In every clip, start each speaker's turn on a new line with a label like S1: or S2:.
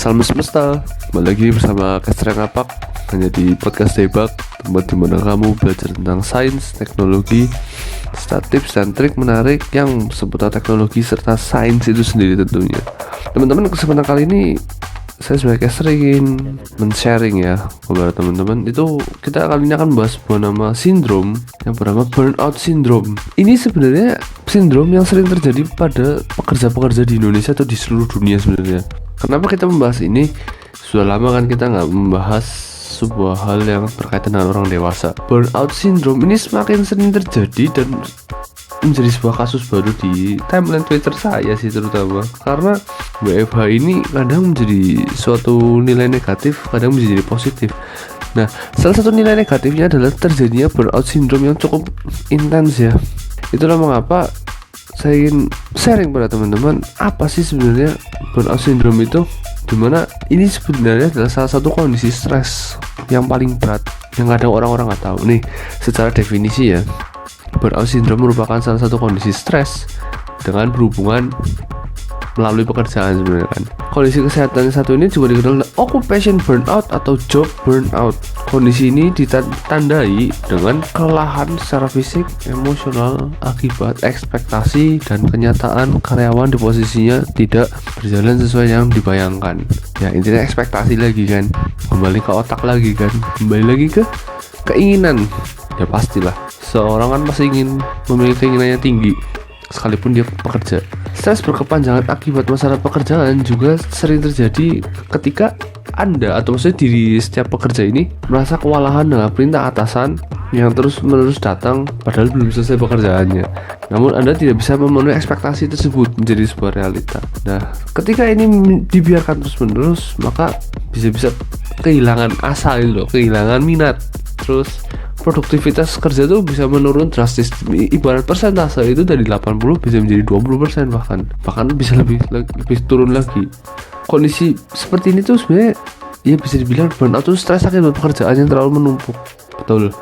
S1: Salam semesta, kembali lagi bersama Caster Ngapak hanya di podcast Debak, tempat dimana kamu belajar tentang sains, teknologi, serta tips dan trik menarik yang seputar teknologi serta sains itu sendiri tentunya. Teman-teman, kesempatan kali ini saya sebagai caster ingin men-sharing ya kepada teman-teman. Itu kita kali ini akan bahas sebuah nama sindrom yang bernama burnout syndrome. Ini sebenarnya sindrom yang sering terjadi pada pekerja-pekerja di Indonesia atau di seluruh dunia sebenarnya. Kenapa kita membahas ini? Sudah lama kan kita nggak membahas sebuah hal yang berkaitan dengan orang dewasa. Burnout syndrome ini semakin sering terjadi dan menjadi sebuah kasus baru di timeline Twitter saya sih, terutama karena WFH ini kadang menjadi suatu nilai negatif, kadang menjadi positif. Nah, salah satu nilai negatifnya adalah terjadinya burnout syndrome yang cukup intens ya. Itulah mengapa saya ingin sharing pada teman-teman apa sih sebenarnya burnout syndrome itu, dimana ini sebenarnya adalah salah satu kondisi stres yang paling berat yang kadang orang-orang nggak tahu. Nih, secara definisi ya, burnout syndrome merupakan salah satu kondisi stres dengan berhubungan melalui pekerjaan sebenarnya kan. Kondisi kesehatan yang satu ini juga dikenal occupation burnout atau job burnout. Kondisi ini ditandai dengan kelelahan secara fisik, emosional akibat ekspektasi dan kenyataan karyawan di posisinya tidak berjalan sesuai yang dibayangkan. Ya, intinya ekspektasi lagi kan, kembali ke otak lagi kan, kembali lagi ke keinginan. Ya pastilah, seorang kan pasti ingin memiliki keinginannya tinggi sekalipun dia pekerja. Stres berkepanjangan akibat masalah pekerjaan juga sering terjadi ketika Anda atau maksudnya diri setiap pekerja ini merasa kewalahan dengan perintah atasan yang terus-menerus datang padahal belum selesai pekerjaannya. Namun Anda tidak bisa memenuhi ekspektasi tersebut menjadi sebuah realita. Nah, ketika ini dibiarkan terus-menerus, maka bisa-bisa kehilangan asa gitu loh, kehilangan minat. Terus produktivitas kerja tuh bisa menurun drastis. Ibarat persentase itu dari 80 bisa menjadi 20%, bahkan bisa lebih turun lagi. Kondisi seperti ini tuh sebenarnya ya bisa dibilang burnout tuh stres akibat pekerjaan yang terlalu menumpuk. Betul.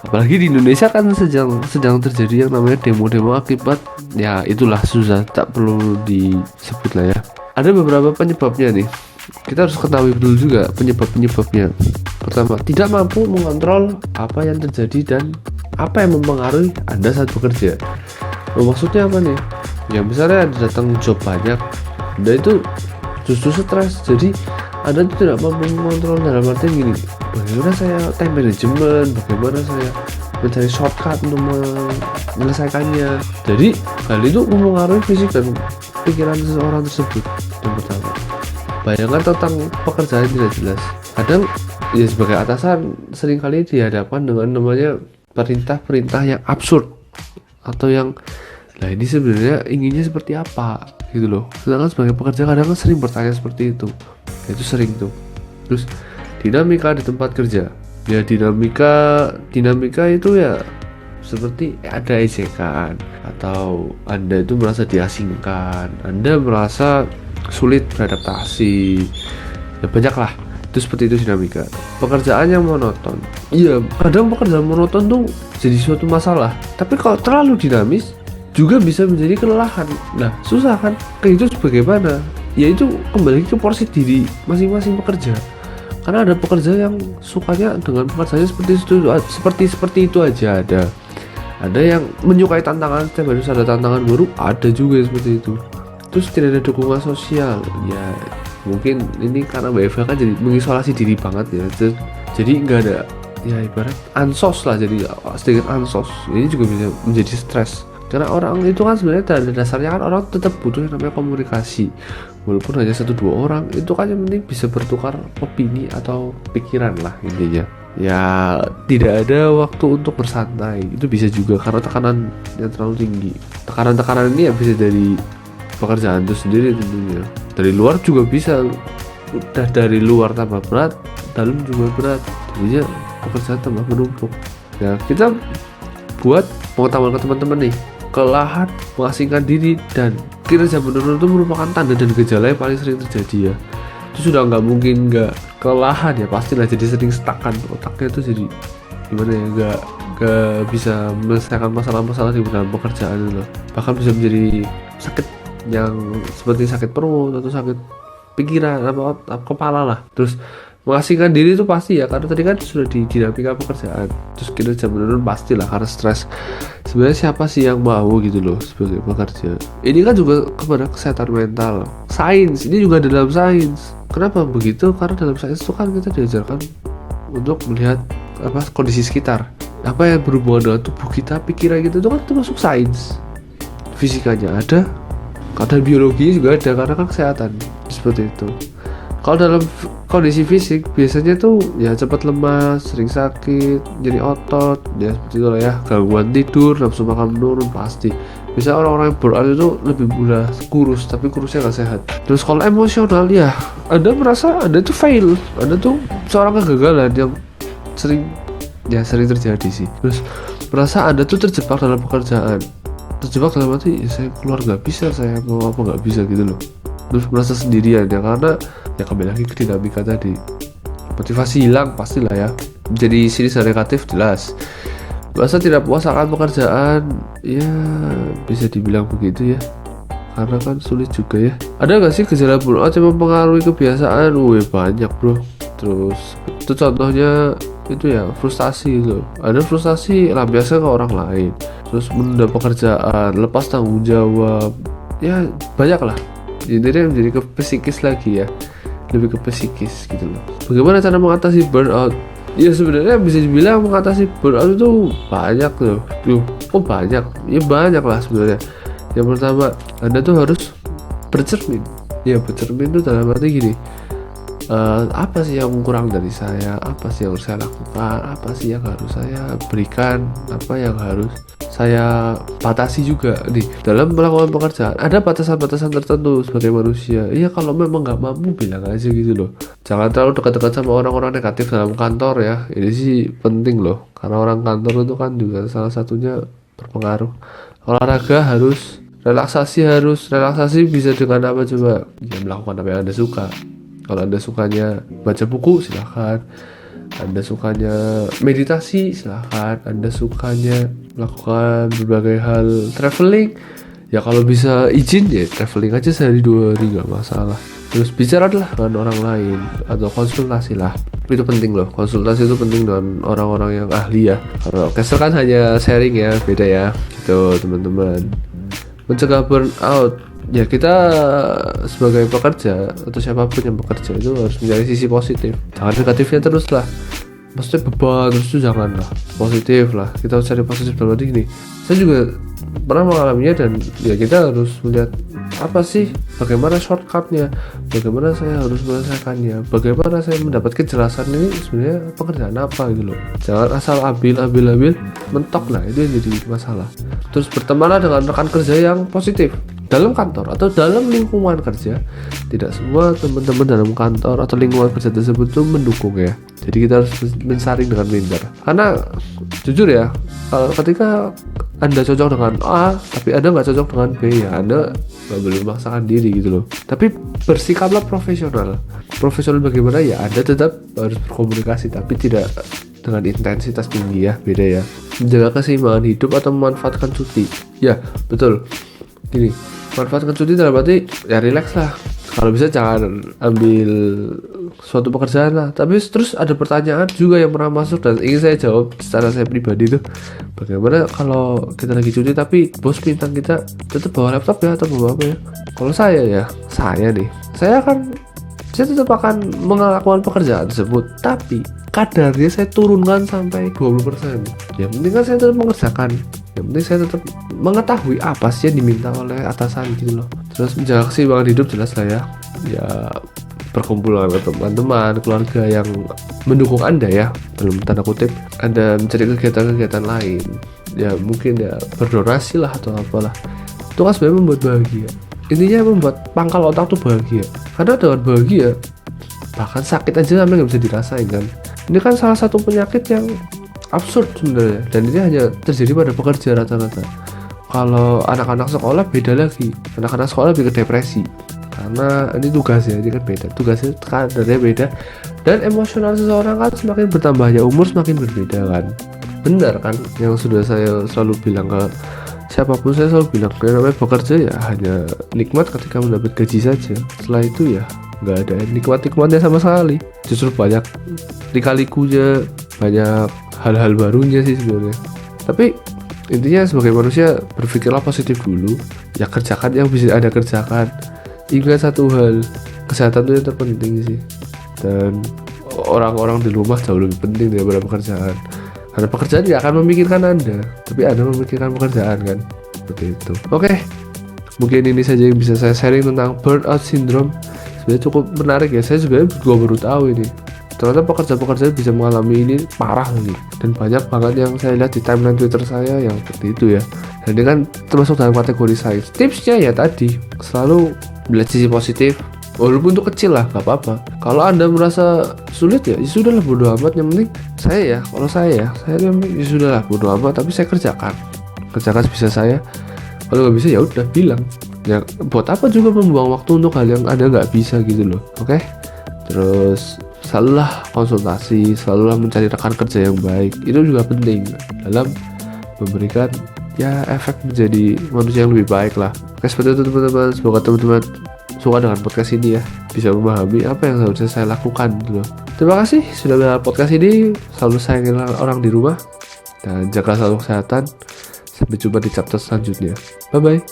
S1: Apalagi di Indonesia kan sedang terjadi yang namanya demo-demo akibat, ya itulah susah, tak perlu disebut lah ya. Ada beberapa penyebabnya nih. Kita harus ketahui dulu juga penyebab-penyebabnya. Pertama, tidak mampu mengontrol apa yang terjadi dan apa yang mempengaruhi Anda saat bekerja. Maksudnya apa nih? Ya misalnya ada datang job banyak, Anda itu justru stres. Jadi Anda itu tidak mampu mengontrol dalam artian gini, bagaimana saya time management, bagaimana saya mencari shortcut untuk menyelesaikannya. Jadi hal itu mempengaruhi fisik dan pikiran seseorang tersebut. Yang pertama, bayangan tentang pekerjaan tidak jelas. Kadang ya sebagai atasan seringkali dihadapkan dengan namanya perintah-perintah yang absurd atau yang ini sebenarnya inginnya seperti apa gitu loh. Sedangkan sebagai pekerja kadang sering bertanya seperti itu. Itu sering tuh. Terus dinamika di tempat kerja. Ya dinamika itu ya seperti ada ejekan atau Anda itu merasa diasingkan, Anda merasa sulit beradaptasi. Ya banyak lah. Itu seperti itu dinamika. Pekerjaan yang monoton. Iya, kadang pekerjaan monoton tuh jadi suatu masalah. Tapi kalau terlalu dinamis juga bisa menjadi kelelahan. Nah, susah kan? Kayak itu bagaimana? Ya itu kembali ke porsi diri masing-masing pekerja. Karena ada pekerja yang sukanya dengan pekerjaannya seperti itu aja ada. Ada yang menyukai tantangan, setiap harus ada tantangan baru, ada juga yang seperti itu. Terus tidak ada dukungan sosial. Ya mungkin ini karena WFH kan jadi mengisolasi diri banget ya, jadi nggak ada ya, ibarat ansos lah, jadi sedikit ansos. Ini juga bisa menjadi stres karena orang itu kan sebenarnya pada dasarnya kan orang tetap butuh yang namanya komunikasi, walaupun hanya 1-2 orang itu kan yang penting bisa bertukar opini atau pikiran lah intinya. Ya tidak ada waktu untuk bersantai, itu bisa juga karena tekanan yang terlalu tinggi. Tekanan ini ya bisa dari pekerjaan itu sendiri tentunya. Dari luar juga bisa, udah dari luar tambah berat, dalam juga berat, jadinya pekerjaan tambah menumpuk. Ya kita buat pengetahuan ke teman-teman nih, kelelahan, mengasingkan diri, dan kinerja menurun itu merupakan tanda dan gejala yang paling sering terjadi ya. Itu sudah nggak mungkin nggak kelelahan ya, pastilah jadi sering stuck-an otaknya itu, jadi gimana ya, nggak bisa menyelesaikan masalah-masalah di dalam pekerjaan itu. Bahkan bisa menjadi sakit yang seperti sakit perut atau sakit pikiran kepala lah. Terus mengasingkan diri itu pasti ya, karena tadi kan sudah di dinamika pekerjaan. Terus kinerja menurun pasti lah karena stres. Sebenarnya siapa sih yang mau gitu loh sebagai pekerja? Ini kan juga kepada kesehatan mental. Sains, ini juga dalam sains. Kenapa begitu? Karena dalam sains itu kan kita diajarkan untuk melihat kondisi sekitar. Apa yang berhubungan dengan tubuh kita, pikiran kita, itu kan termasuk sains. Fisikanya ada, kadang biologi juga ada, karena kan kesehatan. Seperti itu. Kalau dalam kondisi fisik biasanya tuh ya cepat lemas, sering sakit, jadi otot, ya seperti itu lah ya. Gangguan tidur, nafsu makan menurun pasti. Bisa orang-orang yang burnout itu lebih mudah kurus, tapi kurusnya nggak sehat. Terus kalau emosional ya, Anda merasa Anda tuh fail, Anda tuh seorang kegagalan yang sering terjadi sih. Terus merasa Anda tuh terjebak dalam pekerjaan, terjebak dalam arti ya, saya keluar nggak bisa, saya mau apa nggak bisa gitu loh. Terus merasa sendirian ya, karena ya kembali lagi ke dinamika tadi, motivasi hilang pastilah ya, jadi sini negatif jelas. Merasa tidak puas akan pekerjaan, ya bisa dibilang begitu ya, karena kan sulit juga ya. Ada gak sih gejala burnout yang mempengaruhi kebiasaan? Banyak bro. Terus itu contohnya itu ya frustasi gitu. Ada frustasi lampiaskan ke orang lain, terus menunda pekerjaan, lepas tanggung jawab, ya banyak lah. Jadi menjadi ke psikis lagi ya, lebih ke psikis gitu loh. Bagaimana cara mengatasi burnout? Ya sebenarnya bisa dibilang mengatasi burnout itu banyak loh. Banyak? Ya banyak lah sebenarnya. Yang pertama, Anda tuh harus bercermin. Ya bercermin itu dalam arti gini, apa sih yang kurang dari saya, apa sih yang harus saya lakukan, apa sih yang harus saya berikan, apa yang harus saya batasi juga nih dalam melakukan pekerjaan. Ada batasan-batasan tertentu sebagai manusia. Iya, kalau memang nggak mampu bilang aja gitu loh. Jangan terlalu dekat-dekat sama orang-orang negatif dalam kantor ya. Ini sih penting loh, karena orang kantor itu kan juga salah satunya berpengaruh. Olahraga harus, relaksasi bisa dengan apa coba? Ya melakukan apa yang Anda suka. Kalau Anda sukanya baca buku, silahkan. Anda sukanya meditasi, silahkan. Anda sukanya melakukan berbagai hal, traveling, ya kalau bisa izin ya traveling aja sehari 2 hari gak masalah. Terus bicara lah dengan orang lain atau konsultasi lah. Itu penting loh, konsultasi itu penting dengan orang-orang yang ahli ya. Kalau caster kan hanya sharing ya, beda ya gitu teman-teman. Mencegah burnout, ya kita sebagai pekerja atau siapapun yang bekerja itu harus mencari sisi positif, jangan negatifnya terus lah. Maksudnya beban terus itu jangan lah, positif lah. Kita harus cari positif dalam arti gini, saya juga pernah mengalaminya, dan ya kita harus melihat apa sih, bagaimana shortcutnya, bagaimana saya harus menyelesaikannya, bagaimana saya mendapat kejelasan ini sebenarnya pekerjaan apa gitu loh. Jangan asal ambil mentok, nah itu yang jadi masalah. Terus bertemanlah dengan rekan kerja yang positif dalam kantor atau dalam lingkungan kerja. Tidak semua teman-teman dalam kantor atau lingkungan kerja tersebut itu mendukung ya. Jadi kita harus mensaring dengan pintar. Karena jujur ya, ketika Anda cocok dengan A tapi Anda nggak cocok dengan B, ya Anda nggak boleh memaksakan diri gitu loh. Tapi bersikaplah profesional. Profesional bagaimana ya? Anda tetap harus berkomunikasi tapi tidak dengan intensitas tinggi ya, beda ya. Menjaga keseimbangan hidup atau memanfaatkan cuti. Ya betul. Gini, manfaatkan cuti dalam arti ya relax lah. Kalau bisa jangan ambil suatu pekerjaan lah. Tapi terus ada pertanyaan juga yang pernah masuk dan ingin saya jawab secara saya pribadi itu, bagaimana kalau kita lagi cuti tapi bos minta kita tetap bawa laptop ya atau bawa apa ya? Kalau saya tetap akan melakukan pekerjaan tersebut, tapi kadarnya saya turunkan sampai 20%. Ya penting kan saya tetap mengerjakan, yang penting saya tetap mengetahui apa sih yang diminta oleh atasan gitu loh. Terus menjaga keseimbangan hidup jelas lah ya. Ya berkumpul dengan teman-teman, keluarga yang mendukung Anda ya, dalam tanda kutip. Anda mencari kegiatan-kegiatan lain, ya mungkin ya berdonasi lah atau apalah. Itu kan sebenarnya membuat bahagia. Intinya membuat pangkal otak tuh bahagia. Karena dengan bahagia, bahkan sakit aja sampai nggak bisa dirasain kan. Ini kan salah satu penyakit yang absurd sebenarnya, dan ini hanya terjadi pada pekerja rata-rata. Kalau anak-anak sekolah beda lagi. Anak-anak sekolah lebih ke depresi karena ini tugasnya, ini kan beda. Tugasnya kadarnya beda, dan emosional seseorang kan semakin bertambahnya umur semakin berbeda kan. Benar kan yang sudah saya selalu bilang ke siapapun, saya selalu bilang yang namanya bekerja ya hanya nikmat ketika mendapat gaji saja. Setelah itu ya nggak ada nikmatnya sama sekali. Justru banyak lika-likunya, banyak hal-hal barunya sih sebenarnya. Tapi intinya sebagai manusia berpikirlah positif dulu, ya kerjakan yang bisa Anda kerjakan. Ingat satu hal, kesehatan itu yang terpenting sih, dan orang-orang di rumah jauh lebih penting daripada pekerjaan, karena pekerjaan tidak akan memikirkan Anda, tapi Anda memikirkan pekerjaan kan, seperti itu. Oke, mungkin ini saja yang bisa saya sharing tentang burnout syndrome. Sebenarnya cukup menarik ya, saya juga baru tahu ini, ternyata pekerja-pekerja bisa mengalami ini parah lagi, dan banyak banget yang saya lihat di timeline Twitter saya yang seperti itu ya. Dan ini kan termasuk dalam kategori saya. Tipsnya ya tadi, selalu melihat sisi positif, walaupun itu kecil lah, gak apa-apa. Kalau Anda merasa sulit ya sudahlah, bodo amat. Yang penting kalau saya ya sudahlah, bodo amat, tapi saya kerjakan sebisa saya. Kalau nggak bisa ya udah bilang, ya buat apa juga membuang waktu untuk hal yang Anda nggak bisa gitu loh. Oke? Terus selalulah konsultasi, selalulah mencari rekan kerja yang baik. Itu juga penting dalam memberikan ya efek menjadi manusia yang lebih baik lah. Oke, seperti itu teman-teman. Semoga teman-teman suka dengan podcast ini ya, bisa memahami apa yang harusnya saya lakukan gitu loh. Terima kasih sudah mendengar podcast ini. Selalu sayangi orang di rumah dan jaga selalu kesehatan. Sampai jumpa di chapter selanjutnya. Bye bye.